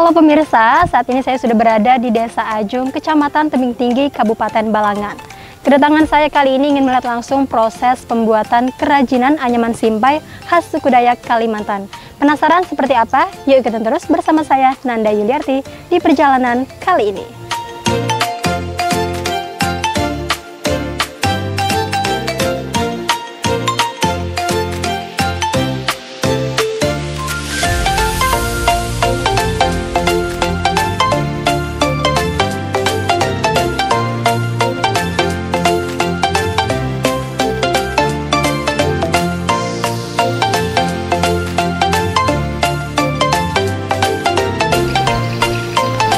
Halo pemirsa, saat ini saya sudah berada di Desa Ajung, Kecamatan Tebing Tinggi, Kabupaten Balangan. Kedatangan saya kali ini ingin melihat langsung proses pembuatan kerajinan anyaman simpai khas suku Dayak Kalimantan. Penasaran seperti apa? Yuk ikutin terus bersama saya, Nanda Yuliarti, di perjalanan kali ini.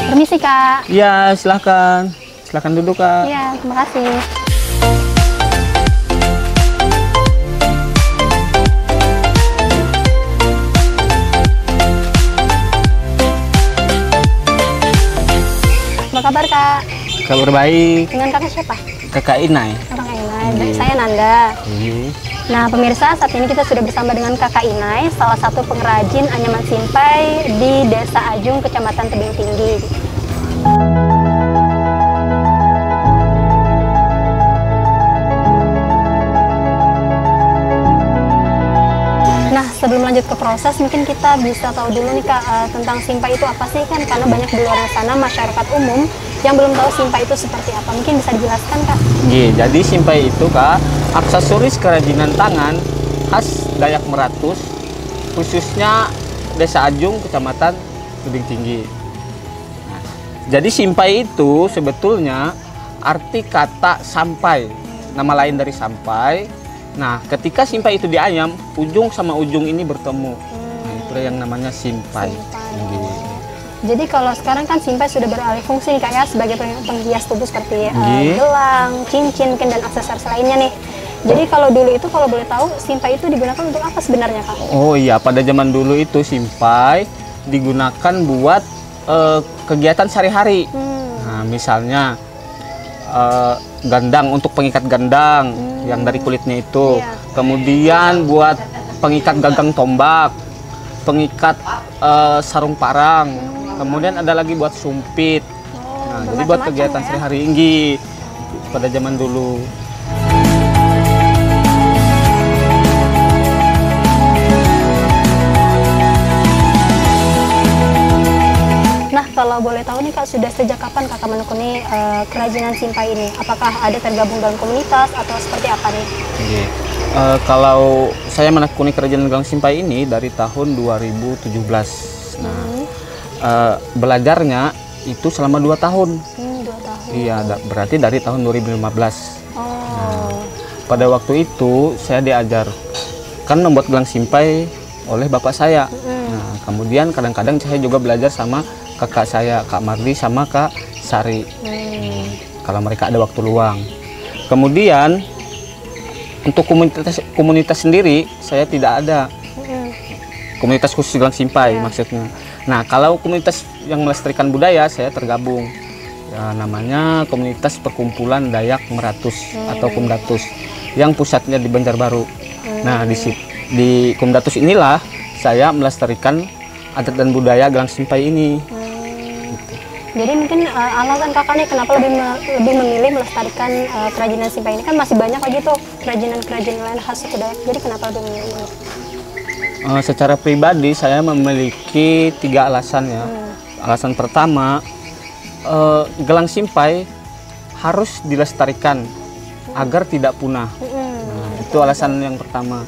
Permisi Kak. Iya, silakan. Silakan duduk Kak. Iya, terima kasih. Apa kabar Kak? Kabar baik. Dengan kakak siapa? Kakak Inai. Kakak Inai. Saya Nanda. Nah pemirsa, saat ini kita sudah bersama dengan Kakak Inai, salah satu pengrajin anyaman simpai di Desa Ajung, Kecamatan Tebing Tinggi. Nah sebelum lanjut ke proses, mungkin kita bisa tahu dulu nih Kak, tentang simpai itu apa sih kan? Karena banyak di luar sana masyarakat umum yang belum tahu simpai itu seperti apa. Mungkin bisa dijelaskan Kak? Jadi simpai itu Kak, aksesoris kerajinan tangan khas Dayak Meratus, khususnya Desa Ajung, Kecamatan Tebing Tinggi. Nah, jadi simpai itu sebetulnya arti kata sampai, nama lain dari sampai. Nah, ketika simpai itu dianyam, ujung sama ujung ini bertemu. Nah, itu yang namanya simpai. Jadi kalau sekarang kan simpai sudah beralih fungsi nih Kak ya, sebagai penghias tubuh seperti gelang, cincin, dan aksesoris lainnya nih. Jadi kalau dulu itu, kalau boleh tahu, simpai itu digunakan untuk apa sebenarnya Kak? Oh iya, pada zaman dulu itu simpai digunakan buat kegiatan sehari-hari. Nah, misalnya gandang, untuk pengikat gandang yang dari kulitnya itu. Iya. Kemudian buat pengikat gagang tombak, pengikat sarung parang. Kemudian ada lagi buat sumpit. Nah, jadi buat kegiatan sehari-hari pada zaman dulu. Nah, kalau boleh tahu nih Kak, sudah sejak kapan Kakak menekuni kerajinan simpai ini? Apakah ada tergabung dalam komunitas atau seperti apa nih? Kalau saya menekuni kerajinan gelang simpai ini dari tahun 2017. Nah, belajarnya itu selama 2 tahun. 2 tahun. Iya, berarti dari tahun 2015. Nah, pada waktu itu saya diajarkan membuat gelang simpai oleh bapak saya. Nah, kemudian kadang-kadang saya juga belajar sama kakak saya, Kak Mardi sama Kak Sari. Kalau mereka ada waktu luang. Kemudian untuk komunitas sendiri saya tidak ada. Komunitas khusus gelang simpai maksudnya. Nah, kalau komunitas yang melestarikan budaya, saya tergabung. Ya, namanya Komunitas Perkumpulan Dayak Meratus atau Kumdatus, yang pusatnya di Banjarbaru. Nah, di Kumdatus inilah saya melestarikan adat dan budaya gelang simpai ini. Jadi mungkin alasan kakak nih kenapa lebih memilih melestarikan kerajinan simpai ini, kan masih banyak lagi tuh kerajinan lain khas suku Dayak. Jadi kenapa lebih memilih ini? Secara pribadi saya memiliki 3 alasan ya. Alasan pertama, gelang simpai harus dilestarikan agar tidak punah. Nah, itu alasan yang pertama.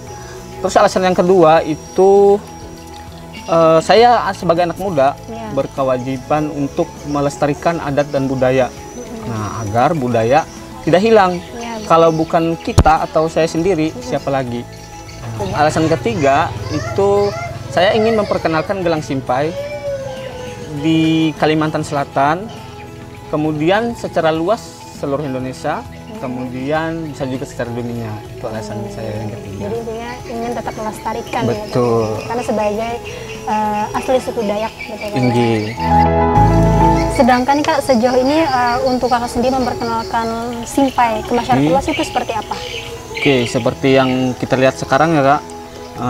Terus alasan yang kedua itu saya sebagai anak muda berkewajiban untuk melestarikan adat dan budaya. Nah, agar budaya tidak hilang. Kalau bukan kita atau saya sendiri, siapa lagi? Alasan ketiga itu saya ingin memperkenalkan gelang simpai di Kalimantan Selatan, kemudian secara luas seluruh Indonesia, kemudian bisa juga secara dunia. Itu alasan saya yang ketiga. Jadi intinya ingin tetap melestarikan. Betul. Ya, karena sebagai asli suku Dayak. Tinggi. Sedangkan Kak, sejauh ini untuk Kakak sendiri memperkenalkan simpai ke masyarakat luas itu seperti apa? Oke, seperti yang kita lihat sekarang ya Kak,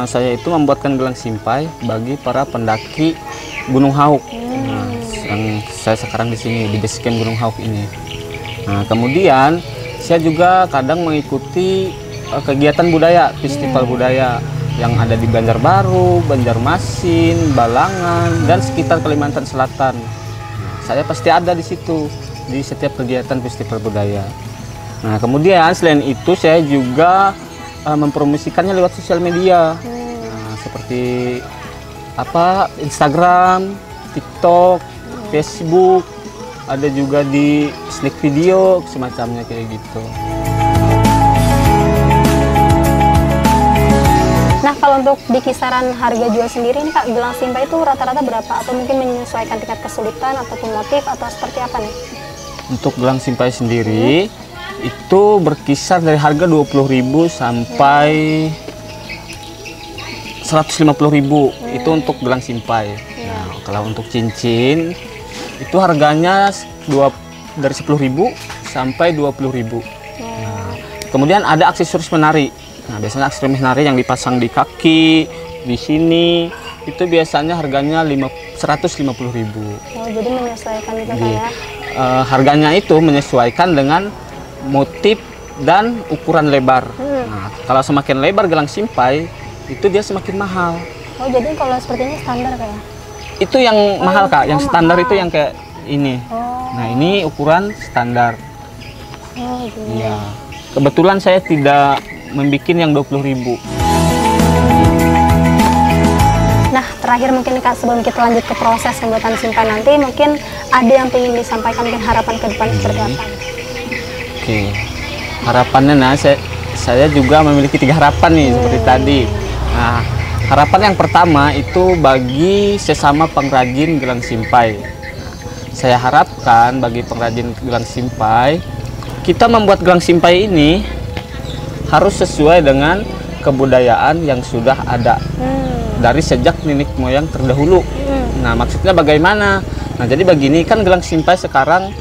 saya itu membuatkan gelang simpai bagi para pendaki Gunung Hauk. Nah, yang saya sekarang di sini di base camp Gunung Hauk ini. Nah, kemudian saya juga kadang mengikuti kegiatan budaya, festival budaya yang ada di Banjarbaru, Banjarmasin, Balangan, dan sekitar Kalimantan Selatan. Saya pasti ada di situ di setiap kegiatan festival budaya. Nah, kemudian selain itu saya juga mempromosikannya lewat sosial media, seperti Instagram, TikTok, Facebook, ada juga di Snack Video, semacamnya kayak gitu. Nah, kalau untuk di kisaran harga jual sendiri nih Kak, gelang simpai itu rata-rata berapa? Atau mungkin menyesuaikan tingkat kesulitan ataupun motif atau seperti apa nih? Untuk gelang simpai sendiri itu berkisar dari harga 20.000 sampai 150.000. Itu untuk gelang simpai. Nah, kalau untuk cincin itu harganya dari 10.000 sampai 20.000. Nah, kemudian ada aksesoris menari. Nah, biasanya aksesoris menari yang dipasang di kaki, di sini itu biasanya harganya 150.000. Oh, jadi menyesuaikan gitu ya? Harganya itu menyesuaikan dengan motif dan ukuran lebar. Nah, kalau semakin lebar gelang simpai itu dia semakin mahal. Oh, jadi kalau seperti ini standar kayak? Itu yang mahal Kak, yang standar mahal. Itu yang kayak ini. Nah, ini ukuran standar. Gitu. Iya. Kebetulan saya tidak membuat yang 20.000. Nah, terakhir mungkin Kak, sebelum kita lanjut ke proses pembuatan simpai nanti, mungkin ada yang ingin disampaikan, mungkin harapan ke depan seperti apa? Oke, harapannya, nah saya juga memiliki 3 harapan nih seperti tadi. Nah, harapan yang pertama itu bagi sesama pengrajin gelang simpai. Saya harapkan bagi pengrajin gelang simpai, kita membuat gelang simpai ini harus sesuai dengan kebudayaan yang sudah ada dari sejak nenek moyang terdahulu. Nah, maksudnya bagaimana? Nah, jadi begini kan gelang simpai sekarang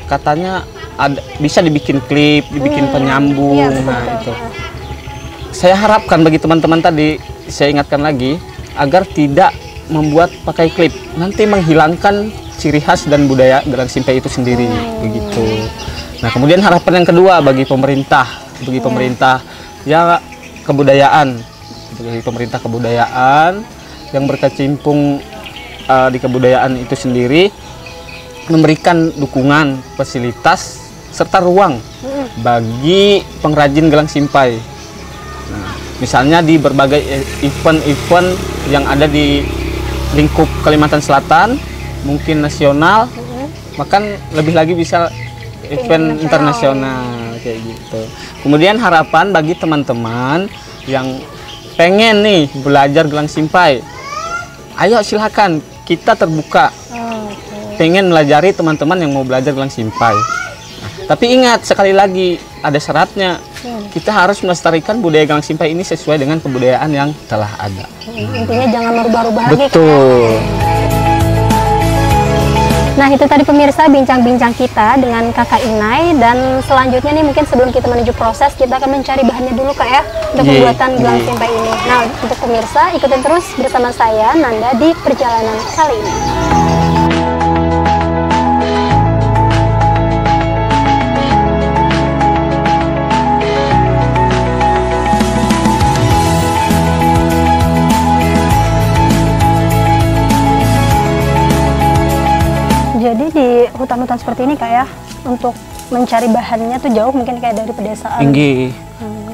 katanya bisa dibikin klip, dibikin penyambung. Iya, nah, itu. Saya harapkan bagi teman-teman tadi, saya ingatkan lagi agar tidak membuat pakai klip, nanti menghilangkan ciri khas dan budaya gelang simpai itu sendiri, begitu. Nah, kemudian harapan yang kedua bagi pemerintah ya kebudayaan, bagi pemerintah kebudayaan yang berkecimpung di kebudayaan itu sendiri, memberikan dukungan, fasilitas serta ruang bagi pengrajin gelang simpai. Nah, misalnya di berbagai event-event yang ada di lingkup Kalimantan Selatan, mungkin nasional, bahkan lebih lagi bisa event internasional kayak gitu. Kemudian harapan bagi teman-teman yang pengen nih belajar gelang simpai, ayo silakan, kita terbuka. Pengen melajari teman-teman yang mau belajar gelang simpai. Nah, tapi ingat sekali lagi ada syaratnya. Kita harus melestarikan budaya gelang simpai ini sesuai dengan kebudayaan yang telah ada. Intinya jangan merubah-rubah lagi. Betul. Nah, itu tadi pemirsa bincang-bincang kita dengan Kakak Inai, dan selanjutnya nih mungkin sebelum kita menuju proses, kita akan mencari bahannya dulu Kak ya untuk pembuatan gelang simpai ini. Nah, untuk pemirsa ikutin terus bersama saya Nanda di perjalanan kali ini. Jadi di hutan-hutan seperti ini Kak ya, untuk mencari bahannya tuh jauh mungkin kayak dari pedesaan. Tinggi.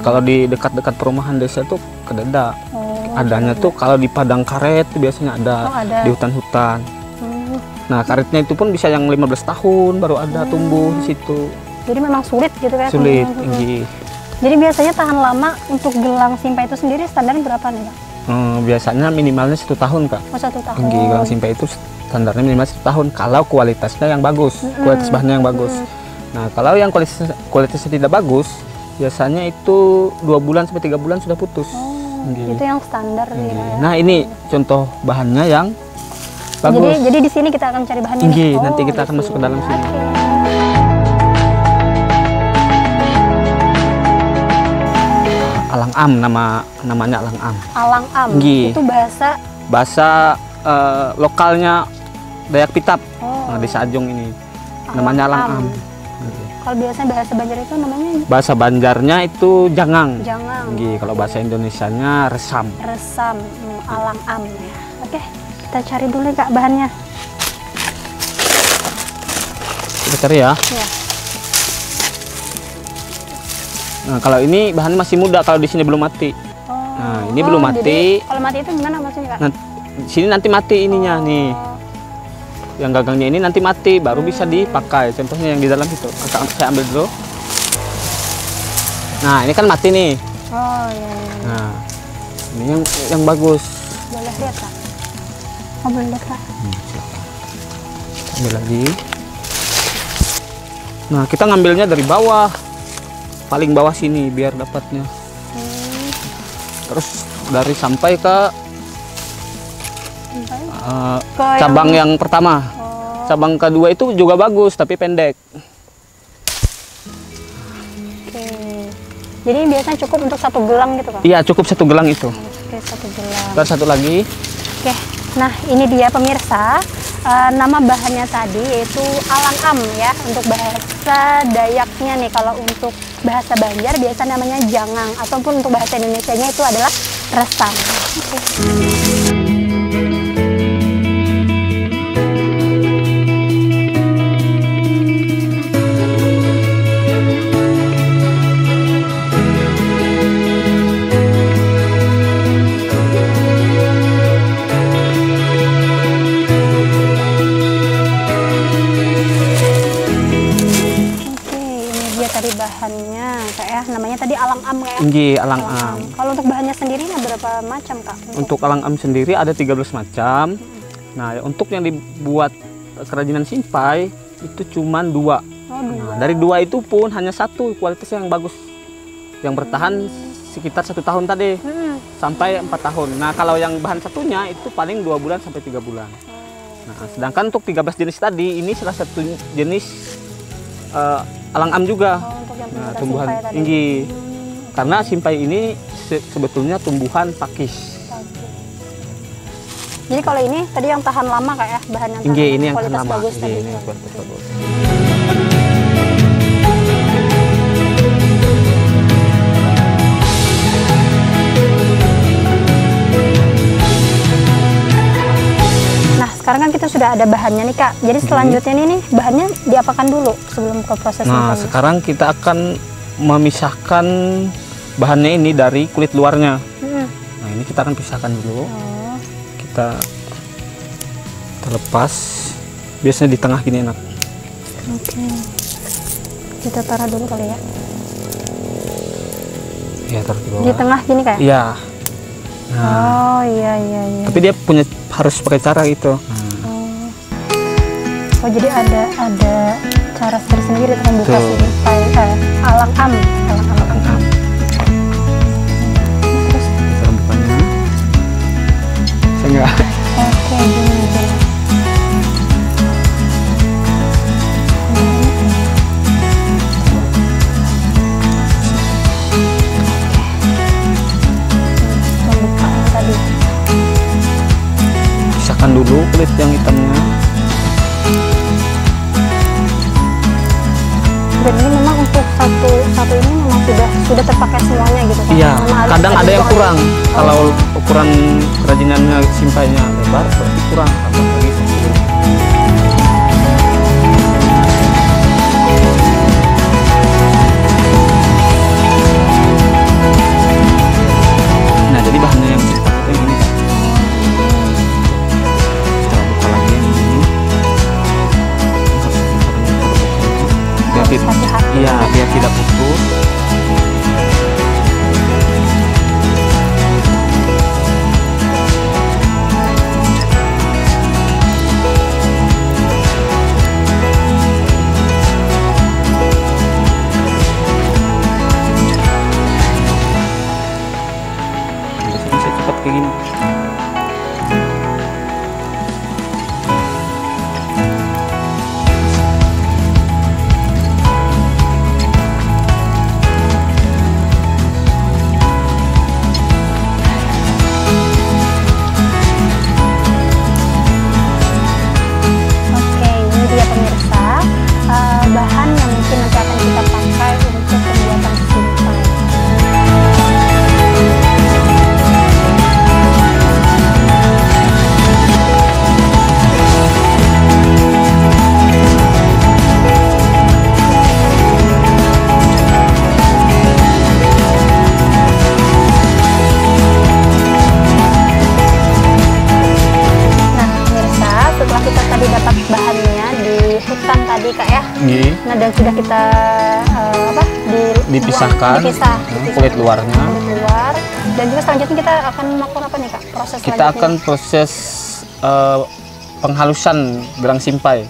Kalau di dekat-dekat perumahan desa tuh kededa. Adanya tuh kalau di padang karet tuh biasanya ada, di hutan-hutan. Nah, karetnya itu pun bisa yang 15 tahun baru ada tumbuh di situ. Jadi memang sulit gitu kan? Sulit, tinggi. Jadi biasanya tahan lama untuk gelang simpai itu sendiri standarnya berapa nih Kak? Biasanya minimalnya 1 tahun Kak. Oh, 1 tahun. Tinggi gelang simpai itu standarnya minimal 1 tahun kalau kualitasnya yang bagus, kualitas bahannya yang bagus. Nah, kalau yang kualitasnya tidak bagus, biasanya itu 2 bulan sampai 3 bulan sudah putus. Itu yang standar ya. Nah, ini contoh bahannya yang bagus. Jadi di sini kita akan cari bahannya. Nanti kita akan masuk ke dalam sini. Alang-am, namanya alang-am. Alang-am. Itu bahasa lokalnya Dayak Pitap. Oh. Nah, Desa Ajung ini. Namanya Alang-am. Kalau biasanya bahasa Banjar itu namanya? Bahasa Banjarnya itu jangang. Jangang. Kalau bahasa Indonesianya resam. Resam, alang-am ya. Oke, kita cari dulu Kak bahannya. Kita cari ya. Ya. Nah, kalau ini bahannya masih muda, kalau di sini belum mati. Oh. Nah, ini belum mati. Kalau mati itu gimana maksudnya Kak? Nah, di sini nanti mati ininya nih. Yang gagangnya ini nanti mati, baru bisa dipakai. Contohnya yang di dalam itu. Kakak saya ambil dulu. Nah, ini kan mati nih. Oh iya. Nah, ini yang bagus. Boleh lihat Kak? Oh, boleh lihat Kak. Ambil lagi. Nah, kita ngambilnya dari bawah. Paling bawah sini biar dapatnya. Terus dari sampai ke cabang yang pertama. Cabang kedua itu juga bagus tapi pendek. Oke. Jadi biasanya cukup untuk satu gelang gitu Kak? Iya, cukup satu gelang itu. Oke, satu gelang. Terus satu lagi. Oke. Nah, ini dia pemirsa. Nama bahannya tadi yaitu alang-am ya untuk bahasa Dayaknya nih. Kalau untuk bahasa Banjar biasa namanya jangang, ataupun untuk bahasa Indonesianya itu adalah resam. Oke. Tadi bahannya Kak ya, namanya tadi alang-am ya? Iya, alang-am. Kalau untuk bahannya sendiri ada berapa macam Kak? Untuk alang-am sendiri ada 13 macam. Nah, untuk yang dibuat kerajinan simpai itu cuma 2. Oh, 2. Nah, dari 2 itu pun hanya 1 kualitasnya yang bagus. Yang bertahan sekitar 1 tahun tadi. Sampai 4 tahun. Nah, kalau yang bahan satunya itu paling 2 bulan sampai 3 bulan. Nah, sedangkan untuk 13 jenis tadi, ini salah satu jenis alang-am juga. Nah, tumbuhan tinggi. Karena simpai ini sebetulnya tumbuhan pakis. Jadi kalau ini tadi yang tahan lama Kak ya, bahan yang tinggi, ini yang kualitas tahan lama. bagus tadi. Ini kualitas bagus. Sekarang kan kita sudah ada bahannya nih Kak. Jadi selanjutnya nih bahannya diapakan dulu sebelum ke proses Nah, simpainya? sekarang kita akan memisahkan bahannya ini dari kulit luarnya. Nah, ini kita akan pisahkan dulu. Kita lepas. Biasanya di tengah gini enak. Oke. Kita taruh dulu kali ya. Iya, taruh di bawah. Di tengah gini Kak? Iya. Nah, oh iya. tapi dia punya harus pakai cara gitu. Oh jadi ada cara sendiri untuk membuka simpai alang-am. Terus cara bukanya. Saya enggak. Oke, gini. Pembukaan tadi. Pisahkan dulu kulit yang hitamnya. Dan ini memang untuk satu ini memang sudah terpakai semuanya gitu kan? Iya, kadang ada yang kurang. Kalau ukuran kerajinannya simpainya lebar, berarti kurang. Tambah lagi. Nah, jadi bahannya yang kita pakai ini. Kita buka lagi yang ini. Iya, biar tidak putus. tadi Kak ya. Nggih. Nah, dan sudah kita Dipisahkan kulit luarnya. Kulit luar. Dan juga selanjutnya kita akan melakukan apa nih Kak? Proses Kita akan proses penghalusan gerang simpai.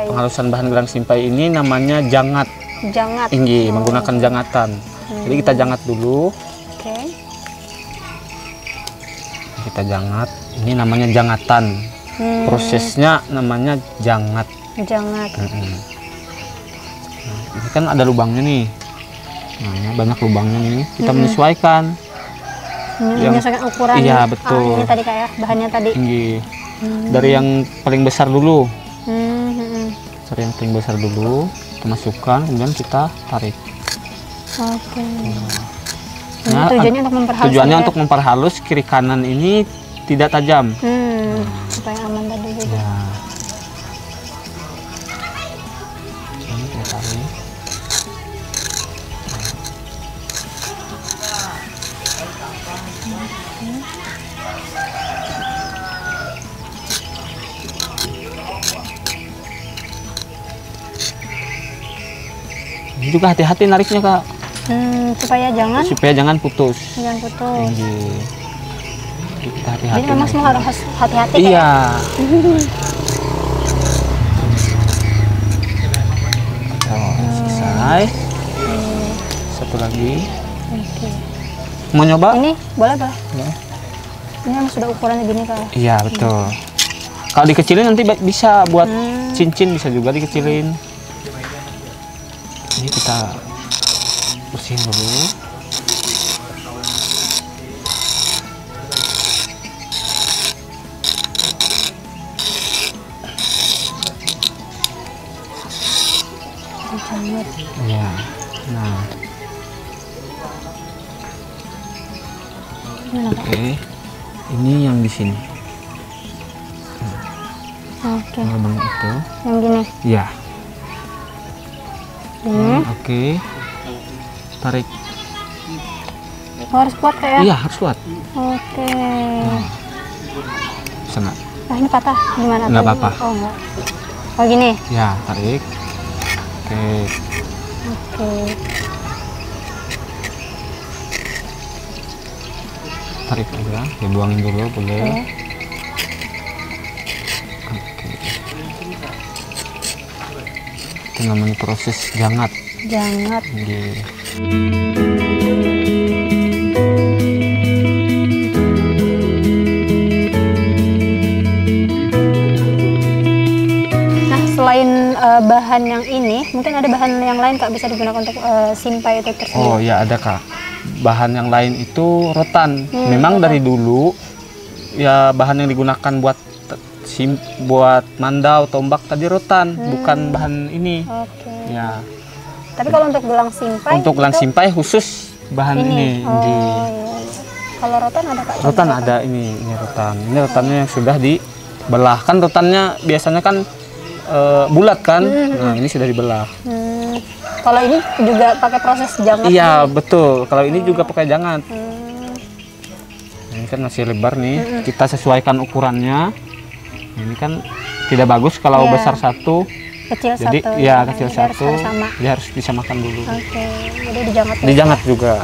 Penghalusan bahan gerang simpai ini namanya jangat. Jangat. Nggih, menggunakan jangatan. Jadi kita jangat dulu. Oke. Kita jangat. Ini namanya jangatan. Prosesnya namanya jangat. Jangat. Nah, ini kan ada lubangnya nih. Nah, banyak lubangnya nih. Kita menyesuaikan. Menyesuaikan ukuran. Iya, betul. Ini tadi kayak bahannya tadi. Dari yang paling besar dulu. Dari yang paling besar dulu, kita masukkan, kemudian kita tarik. Oke. Nah, tujuannya untuk memperhalus. Tujuannya untuk memperhalus kiri kanan ini tidak tajam. Supaya aman tadi juga. Ya. Ini kita tarik. Ini juga hati-hati nariknya Kak. Supaya jangan putus. Jangan putus. Jadi kita hati-hati. Jadi memang semua harus hati-hati. Iya. Selesai. Satu lagi. Mau nyoba? Ini boleh Pak? Ya. Ini memang sudah ukurannya gini Kak. Iya betul. Kalau dikecilin nanti bisa buat cincin, bisa juga dikecilin. Ini kita bersihin dulu. Ya, nah, oke, ini yang di sini. Oke. Lubang itu. Yang gini. Ya. Oke. Tarik. Harus kuat kayak? Iya, harus kuat. Oke. Bisa nggak? Nah, ini patah gimana? Nggak apa-apa. Oh, enggak. Oh, gini. Ya, tarik. Oke. Oke. Tarik aja, dibuangin dulu boleh. Oke. Itu namanya proses jangat. Jangat. Nah, selain bahan yang ini, mungkin ada bahan yang lain Kak bisa digunakan untuk simpai itu tersendiri? Oh ya ada Kak. Bahan yang lain itu rotan. Memang dari dulu ya bahan yang digunakan buat mandau, tombak tadi rotan, bukan bahan ini. Oke. Ya. Tapi kalau untuk gelang simpai? Untuk gelang simpai khusus bahan ini. Oh, iya. Kalau rotan ada Kak? Rotan ada ini rotan. Ini rotannya yang sudah dibelah. Kan rotannya biasanya kan bulat kan. Nah ini sudah dibelah. Kalau ini juga pakai proses jangat? Iya betul. Kalau ini juga pakai jangat. Ini kan masih lebar nih. Kita sesuaikan ukurannya. Ini kan tidak bagus kalau besar satu. Kecil jadi, satu. Ya kecil satu. Dia harus disamakan dulu. Oke. Jadi dijangat. Dijangat juga.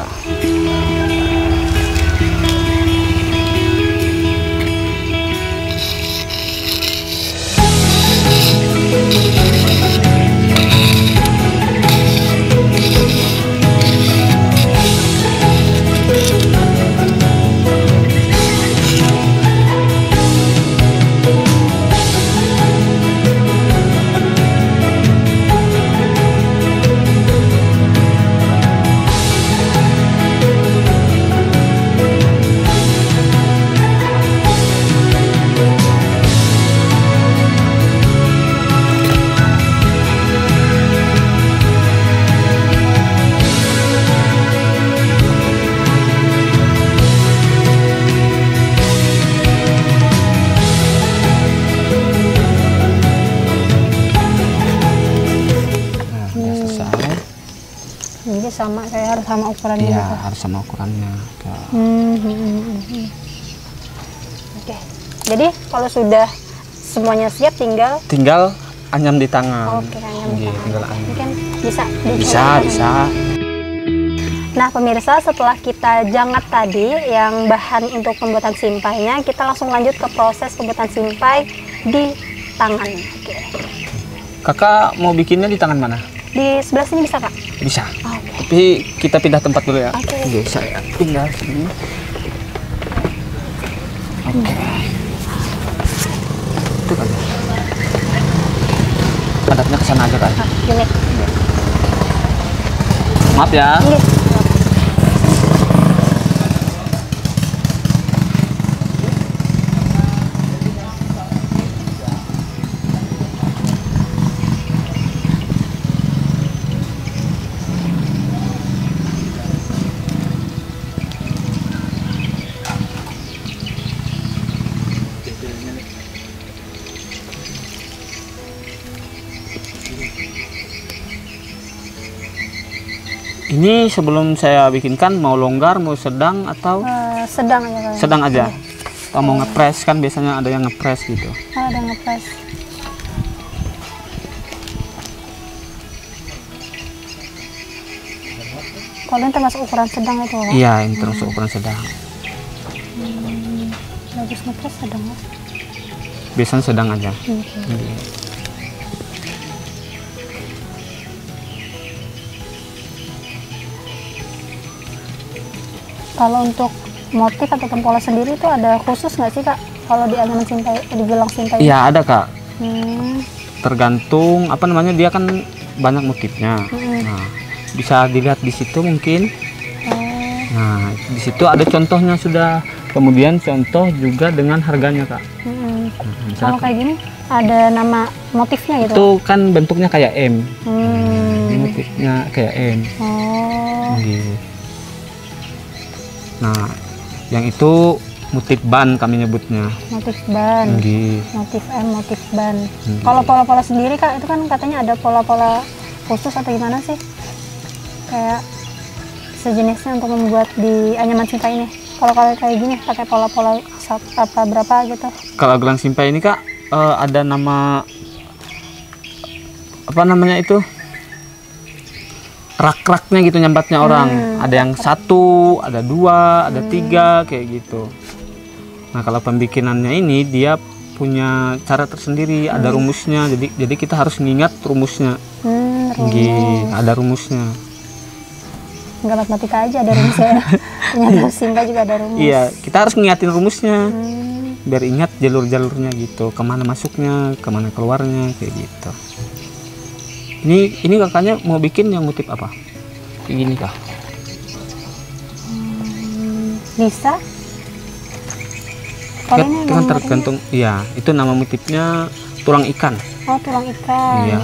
Jadi sama, saya harus sama ukurannya. Iya, harus sama ukurannya. Oke. Jadi kalau sudah semuanya siap, tinggal anyam di tangan. Oke, anyam di Nggih, tangan. tinggal anyam. Mungkin bisa dicoba. Bisa. Nah pemirsa, setelah kita jangat tadi yang bahan untuk pembuatan simpainya, kita langsung lanjut ke proses pembuatan simpai di tangan. Oke. Kakak mau bikinnya di tangan mana? Di sebelah sini bisa, Kak? Bisa. Oke. Tapi kita pindah tempat dulu ya. Oke. Oke, saya tinggal sini. Oke. Itu kan. Padatnya ke sana aja kan. Nah, gini. Maaf ya. Ini. Ini sebelum saya bikinkan mau longgar, mau sedang atau Sedang aja, Kak. sedang aja. Atau mau ngepres kan biasanya ada yang ngepres gitu. Oh, ada ngepres. Kalau ini termasuk ukuran sedang itu, Kak? Iya, ini termasuk ukuran sedang. Bagus ngepres sedang, Kak. Biasanya sedang aja. Oke. Kalau untuk motif ataupun pola sendiri itu ada khusus nggak sih, Kak? Kalau di anyaman simpai, di gelang simpai? Iya, ada Kak. Hmm. Tergantung apa namanya, dia kan banyak motifnya. Nah, bisa dilihat di situ mungkin. Oh. Nah, di situ ada contohnya sudah. Kemudian contoh juga dengan harganya, Kak. Nah, Kalau kayak gini ada nama motifnya gitu? itu kan bentuknya kayak M. Ini Hmm. motifnya kayak M. Oh. Gitu. Nah, yang itu motif ban kami nyebutnya. Motif ban. Gitu. Motif M, motif ban. Kalau pola-pola sendiri, Kak, itu kan katanya ada pola-pola khusus atau gimana sih? Kayak sejenisnya untuk membuat di anyaman simpai ini. Kalau kayak gini pakai pola-pola berapa gitu? Kalau gelang simpai ini Kak, ada nama apa namanya itu? Rak-raknya gitu nyambatnya orang. Ada yang satu, ada dua, ada tiga kayak gitu. Nah kalau pembikinannya ini dia punya cara tersendiri, ada rumusnya. Jadi kita harus ngingat rumusnya. Rumus. Ada rumusnya. Nggak matematika aja ada rumusnya. Ternyata simpai juga ada rumus. Iya, kita harus ngingatin rumusnya. Biar ingat jalur-jalurnya gitu, kemana masuknya, kemana keluarnya kayak gitu. Ini kakaknya mau bikin yang motif apa? Kayak gini kah? Bisa. Kalau ini Itu kan nama tergantung. Iya, itu nama motifnya tulang ikan. motifnya- Oh, tulang ikan. Iya.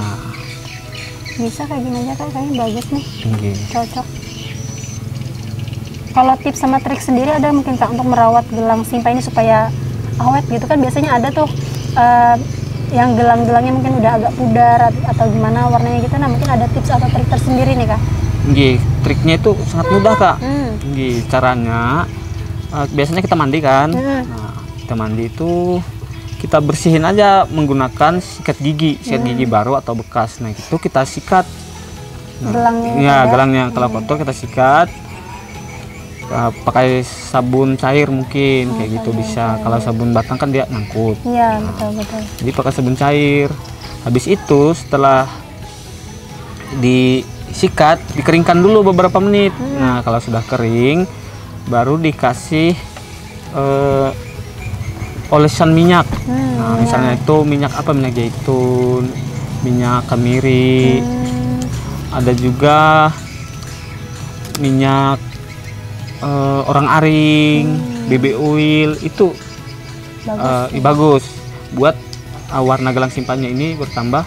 Bisa kayak gini aja, Kak. Kayaknya bagus nih. Tinggi. Cocok. Kalau tips sama trik sendiri ada mungkin, Kak, untuk merawat gelang simpai ini supaya awet gitu kan? Biasanya ada tuh yang gelang-gelangnya mungkin udah agak pudar atau gimana warnanya gitu. Nah, mungkin ada tips atau trik tersendiri nih, Kak? Nggih, triknya itu sangat mudah kak. Nggih, caranya biasanya kita mandi kan. Nah, kita mandi itu kita bersihin aja menggunakan sikat gigi baru atau bekas. Nah itu kita sikat. Nah, Gelangnya ya gelangnya kalau kotor kita sikat. Pakai sabun cair mungkin kayak gitu bisa. Kalau sabun batang kan dia nyangkut. Iya, betul. Jadi pakai sabun cair. Habis itu setelah disikat, dikeringkan dulu beberapa menit. Nah, kalau sudah kering, baru dikasih olesan minyak. Nah, misalnya itu minyak apa? Minyak zaitun, minyak kemiri. Ada juga minyak orang aring, BB oil itu bagus buat warna gelang simpannya ini bertambah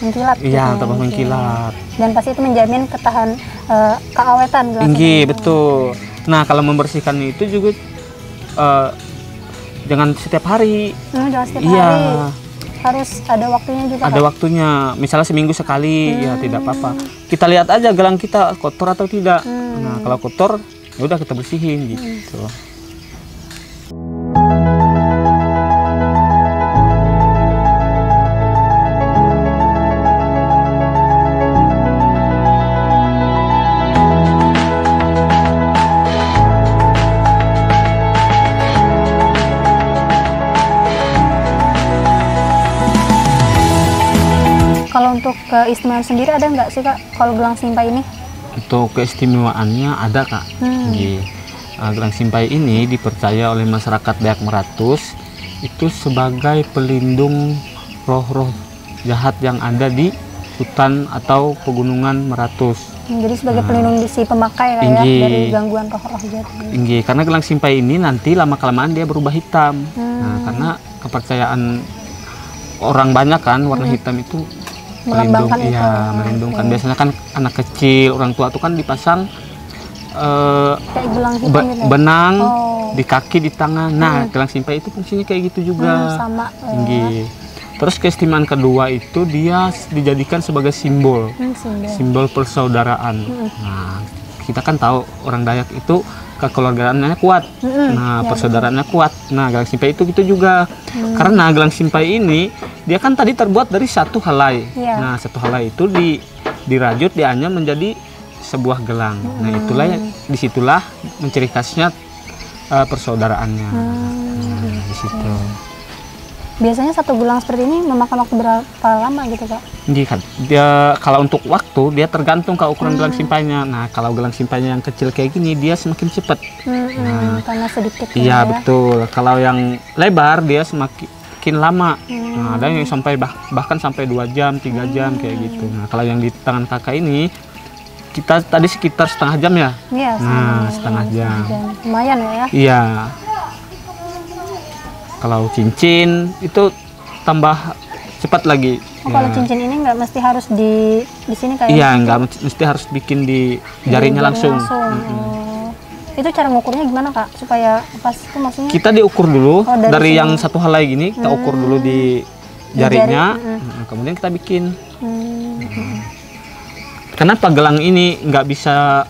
mengkilat. iya tambah mengkilat dan pasti itu menjamin keawetan gelang tinggi betul. Nah kalau membersihkan itu juga jangan setiap hari. Jangan setiap iya hari, harus ada waktunya juga, ada waktunya, misalnya seminggu sekali. Ya tidak apa-apa, kita lihat aja gelang kita kotor atau tidak. Nah kalau kotor ya udah kita bersihin gitu. untuk keistimewaan sendiri ada nggak sih Kak kalau gelang simpai ini? Untuk keistimewaannya ada Kak. Gelang simpai ini dipercaya oleh masyarakat Dayak Meratus itu sebagai pelindung roh-roh jahat yang ada di hutan atau pegunungan Meratus. Jadi sebagai pelindung di si pemakai kayak dari gangguan roh-roh jahat. Karena gelang simpai ini nanti lama-kelamaan dia berubah hitam. Nah, karena kepercayaan orang banyak kan warna hitam itu melambangkan itu. Iya, melindungkan. Biasanya kan anak kecil, orang tua tuh kan dipasang kayak gelang hitam gitu. Benang di kaki, di tangan. Nah, gelang simpai itu fungsinya kayak gitu juga. Sama. Terus keistimewaan kedua itu dia dijadikan sebagai simbol persaudaraan. Nah, kita kan tahu orang Dayak itu kekeluargaannya kuat. Nah, persaudaraannya kuat. Nah, gelang simpai itu gitu juga. Karena gelang simpai ini dia kan tadi terbuat dari satu helai. Nah, satu helai itu dirajut, dianyam menjadi sebuah gelang. Nah, disitulah menciri khasnya persaudaraannya. Di situ. Biasanya satu gelang seperti ini memakan waktu berapa lama gitu Kak? Dia kalau untuk waktu dia tergantung ke ukuran gelang simpainya. Nah, kalau gelang simpainya yang kecil kayak gini dia semakin cepat. Karena sedikit. Iya, betul. Kalau yang lebar dia semakin lama. Nah, ada yang sampai bahkan sampai 2 jam, 3 jam kayak gitu. Nah, kalau yang di tangan kakak ini kita tadi sekitar setengah jam ya? Iya, setengah jam. Lumayan ya? Iya. Kalau cincin itu tambah cepat lagi. Kalau cincin ini nggak mesti harus di sini kayak? Iya, nggak mesti harus bikin di jarinya langsung. Itu cara ngukurnya gimana Kak? Supaya pas itu maksudnya? Kita diukur dulu dari yang satu helai gini, kita ukur dulu di jarinya, kemudian kita bikin. Kenapa gelang ini nggak bisa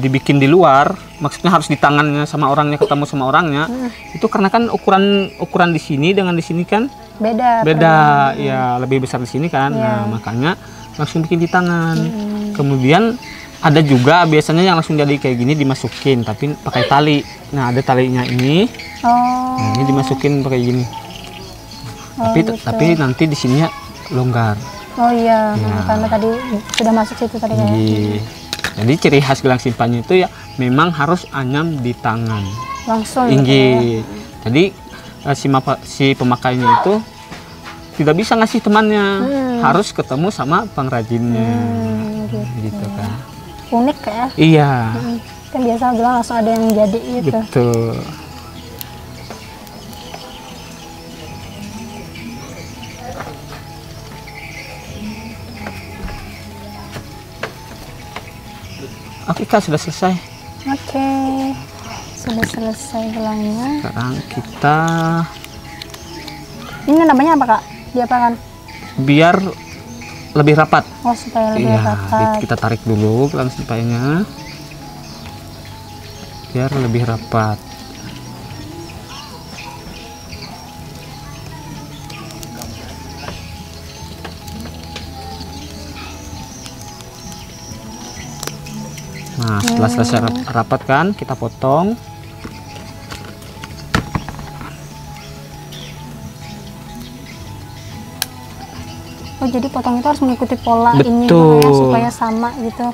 dibikin di luar, maksudnya harus di tangannya sama orangnya, ketemu sama orangnya, itu karena kan ukuran di sini dengan di sini kan beda ya, lebih besar di sini kan. Nah, makanya langsung bikin di tangan. Kemudian ada juga biasanya yang langsung jadi kayak gini dimasukin tapi pakai tali. Nah, ada talinya ini. Nah, ini dimasukin pakai gini. Tapi nanti di sininya longgar. Karena tadi sudah masuk situ tadi kan. Jadi ciri khas gelang simpainya itu ya memang harus anyam di tangan. Langsung. Jadi si pemakainya itu tidak bisa ngasih temannya, harus ketemu sama pengrajinnya. Gitu kan. Unik ya? Iya. Kan biasa gelang langsung ada yang jadi gitu. Betul. Oke Kak, sudah selesai. Oke, sudah selesai gelangnya. Sekarang kita... Ini namanya apa Kak? Diapakan? Biar lebih rapat. Supaya lebih rapat. Kita tarik dulu gelang simpainya. Biar lebih rapat. Nah, setelah selesai rapat kan, kita potong. Jadi potong itu harus mengikuti pola ini ya, supaya sama gitu.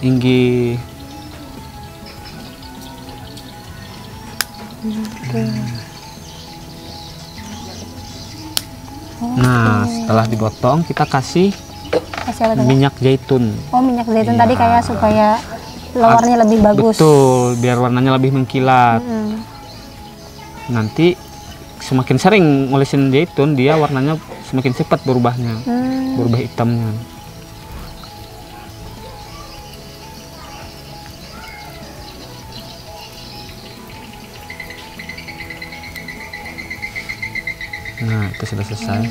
Nah, setelah dipotong kita kasih minyak zaitun. Minyak zaitun tadi kayak supaya warnanya lebih bagus. Betul, biar warnanya lebih mengkilat. Nanti semakin sering ngolesin zaitun, dia warnanya semakin cepat berubahnya, berubah hitamnya. Nah, itu sudah selesai.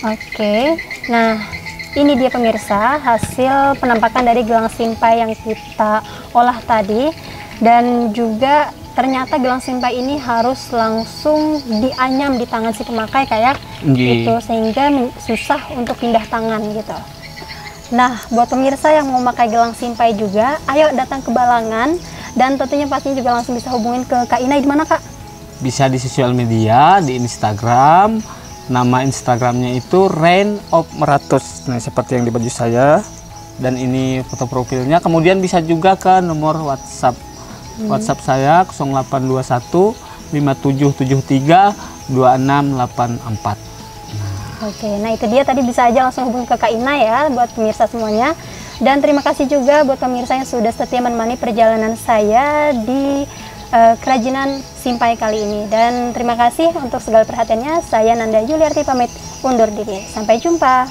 Oke. Nah, ini dia pemirsa hasil penampakan dari gelang simpai yang kita olah tadi. Dan juga ternyata gelang simpai ini harus langsung dianyam di tangan si pemakai kayak gitu, sehingga susah untuk pindah tangan gitu. Nah, buat pemirsa yang mau memakai gelang simpai juga, ayo datang ke Balangan. Dan tentunya pastinya juga langsung bisa hubungin ke Kak Inai. Di mana Kak? Bisa di sosial media, di Instagram, Nama Instagramnya itu Reign of Meratus. Nah, seperti yang di baju saya. Dan ini foto profilnya. Kemudian bisa juga ke nomor WhatsApp. WhatsApp saya 0821 5773 2684. Oke, nah itu dia tadi, bisa aja langsung hubungi ke Kak Ina ya buat pemirsa semuanya. Dan terima kasih juga buat pemirsa yang sudah setia menemani perjalanan saya di kerajinan Simpai kali ini. Dan terima kasih untuk segala perhatiannya. Saya Nanda Juliarti pamit undur diri. Sampai jumpa.